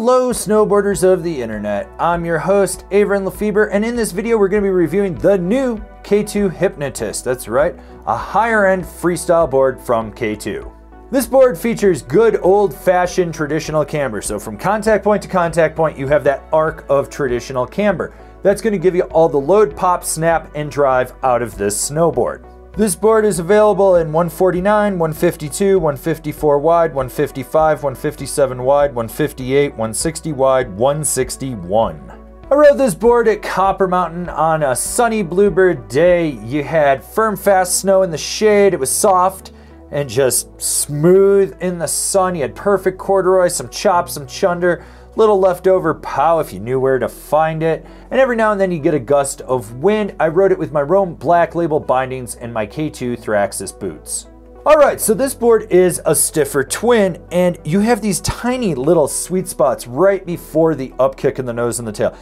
Hello snowboarders of the internet, I'm your host Avran LeFeber, and in this video we're going to be reviewing the new K2 Hypnotist. That's right, a higher end freestyle board from K2. This board features good old-fashioned traditional camber. So from contact point to contact point you have that arc of traditional camber. That's going to give you all the load, pop, snap, and drive out of this snowboard. This board is available in 149, 152, 154 wide, 155, 157 wide, 158, 160 wide, 161. I rode this board at Copper Mountain on a sunny bluebird day. You had firm, fast snow in the shade. It was soft and just smooth in the sun. You had perfect corduroy, some chop, some chunder, little leftover pow if you knew where to find it, and every now and then you get a gust of wind. I rode it with my Rome Black Label bindings and my K2 Thraxis boots. Alright, so this board is a stiffer twin, and you have these tiny little sweet spots right before the upkick in the nose and the tail.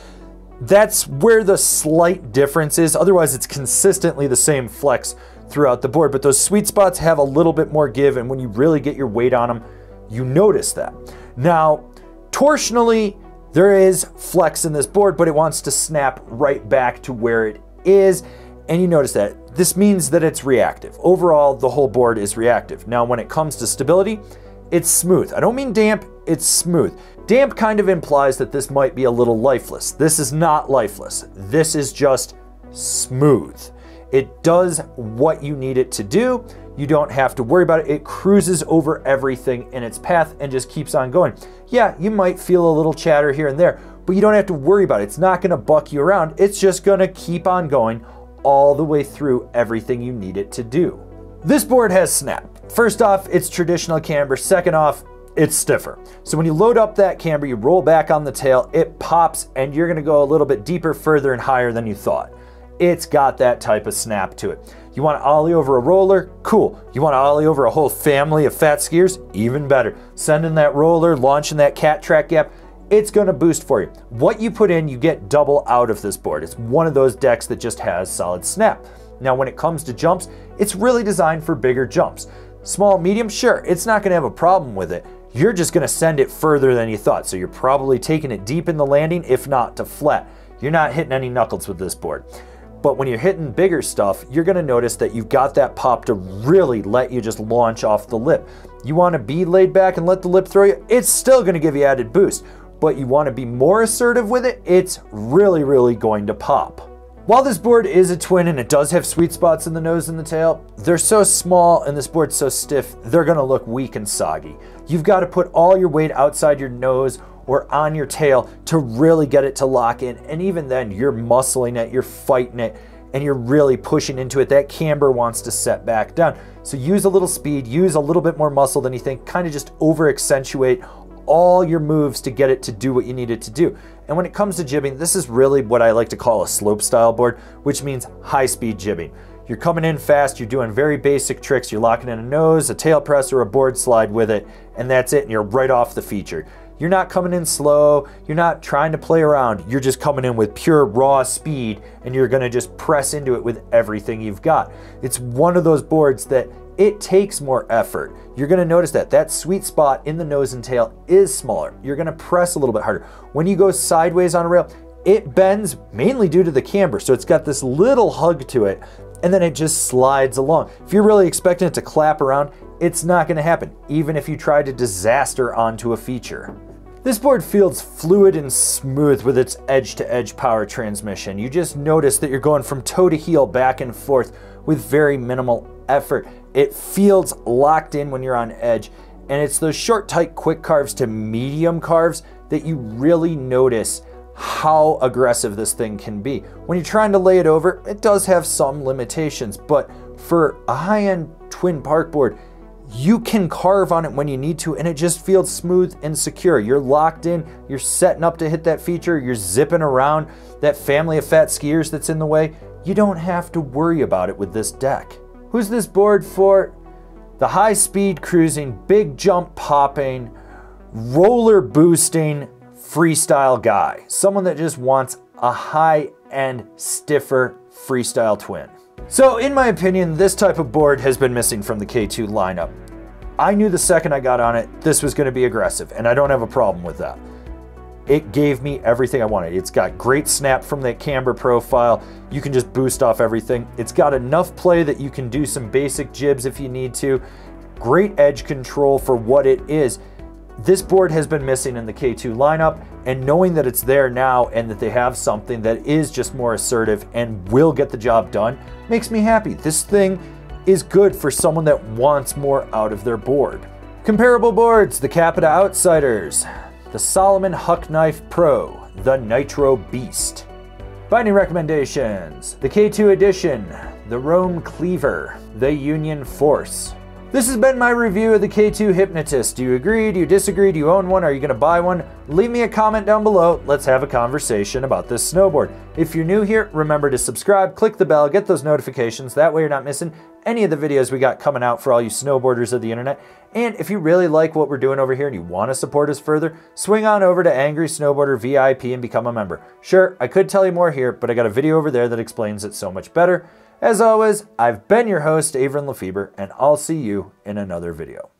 That's where the slight difference is. Otherwise it's consistently the same flex throughout the board, but those sweet spots have a little bit more give, and when you really get your weight on them, you notice that. Now, torsionally, there is flex in this board, but it wants to snap right back to where it is, and you notice that. This means that it's reactive. Overall, the whole board is reactive. Now, when it comes to stability, it's smooth. I don't mean damp, it's smooth. Damp kind of implies that this might be a little lifeless. This is not lifeless. This is just smooth. It does what you need it to do. You don't have to worry about it. It cruises over everything in its path and just keeps on going. Yeah, you might feel a little chatter here and there, but you don't have to worry about it. It's not gonna buck you around. It's just gonna keep on going all the way through everything you need it to do. This board has snap. First off, it's traditional camber. Second off, it's stiffer. So when you load up that camber, you roll back on the tail, it pops, and you're gonna go a little bit deeper, further, and higher than you thought. It's got that type of snap to it. You want to ollie over a roller? Cool. You want to ollie over a whole family of fat skiers? Even better. Sending that roller, launching that cat track gap, it's going to boost for you. What you put in, you get double out of this board. It's one of those decks that just has solid snap. Now when it comes to jumps, it's really designed for bigger jumps. Small, medium, sure, it's not going to have a problem with it. You're just going to send it further than you thought. So you're probably taking it deep in the landing, if not to flat. You're not hitting any knuckles with this board. But when you're hitting bigger stuff, you're gonna notice that you've got that pop to really let you just launch off the lip. You wanna be laid back and let the lip throw you? It's still gonna give you added boost. But you wanna be more assertive with it? It's really, really going to pop. While this board is a twin and it does have sweet spots in the nose and the tail, they're so small and this board's so stiff, they're gonna look weak and soggy. You've gotta put all your weight outside your nose or on your tail to really get it to lock in, and even then you're muscling it, you're fighting it, and you're really pushing into it. That camber wants to set back down. So use a little speed, use a little bit more muscle than you think, kind of just over accentuate all your moves to get it to do what you need it to do. And when it comes to jibbing, this is really what I like to call a slope style board, which means high speed jibbing. You're coming in fast, you're doing very basic tricks, you're locking in a nose, a tail press, or a board slide with it, and that's it, and you're right off the feature. You're not coming in slow, you're not trying to play around, you're just coming in with pure raw speed, and you're gonna just press into it with everything you've got. It's one of those boards that it takes more effort. You're gonna notice that sweet spot in the nose and tail is smaller. You're gonna press a little bit harder. When you go sideways on a rail, it bends mainly due to the camber, so it's got this little hug to it, and then it just slides along. If you're really expecting it to clap around, it's not gonna happen, even if you try to disaster onto a feature. This board feels fluid and smooth with its edge-to-edge power transmission. You just notice that you're going from toe to heel back and forth with very minimal effort. It feels locked in when you're on edge, and it's those short, tight, quick carves to medium carves that you really notice how aggressive this thing can be. When you're trying to lay it over, it does have some limitations, but for a high-end twin park board, you can carve on it when you need to, and it just feels smooth and secure. You're locked in, you're setting up to hit that feature, you're zipping around that family of fat skiers that's in the way. You don't have to worry about it with this deck. Who's this board for? The high speed cruising, big jump popping, roller boosting freestyle guy. Someone that just wants a high-end, stiffer freestyle twin. So in my opinion, this type of board has been missing from the K2 lineup. I knew the second I got on it, this was going to be aggressive, and I don't have a problem with that. it gave me everything I wanted. It's got great snap from that camber profile. You can just boost off everything. It's got enough play that you can do some basic jibs if you need to. Great edge control for what it is. This board has been missing in the K2 lineup, and knowing that it's there now and that they have something that is just more assertive and will get the job done makes me happy. This thing is good for someone that wants more out of their board. Comparable boards: the Capita Outsiders, the Solomon Huck Knife Pro, the Nitro Beast. Binding recommendations: the K2 Edition, the Rome Cleaver, the Union Force. This has been my review of the K2 Hypnotist. Do you agree? Do you disagree? Do you own one? Are you going to buy one? Leave me a comment down below. Let's have a conversation about this snowboard. If you're new here, remember to subscribe, click the bell, get those notifications. That way you're not missing any of the videos we got coming out for all you snowboarders of the internet. And if you really like what we're doing over here and you want to support us further, swing on over to Angry Snowboarder VIP and become a member. Sure, I could tell you more here, but I got a video over there that explains it so much better. As always, I've been your host, Avran LeFeber, and I'll see you in another video.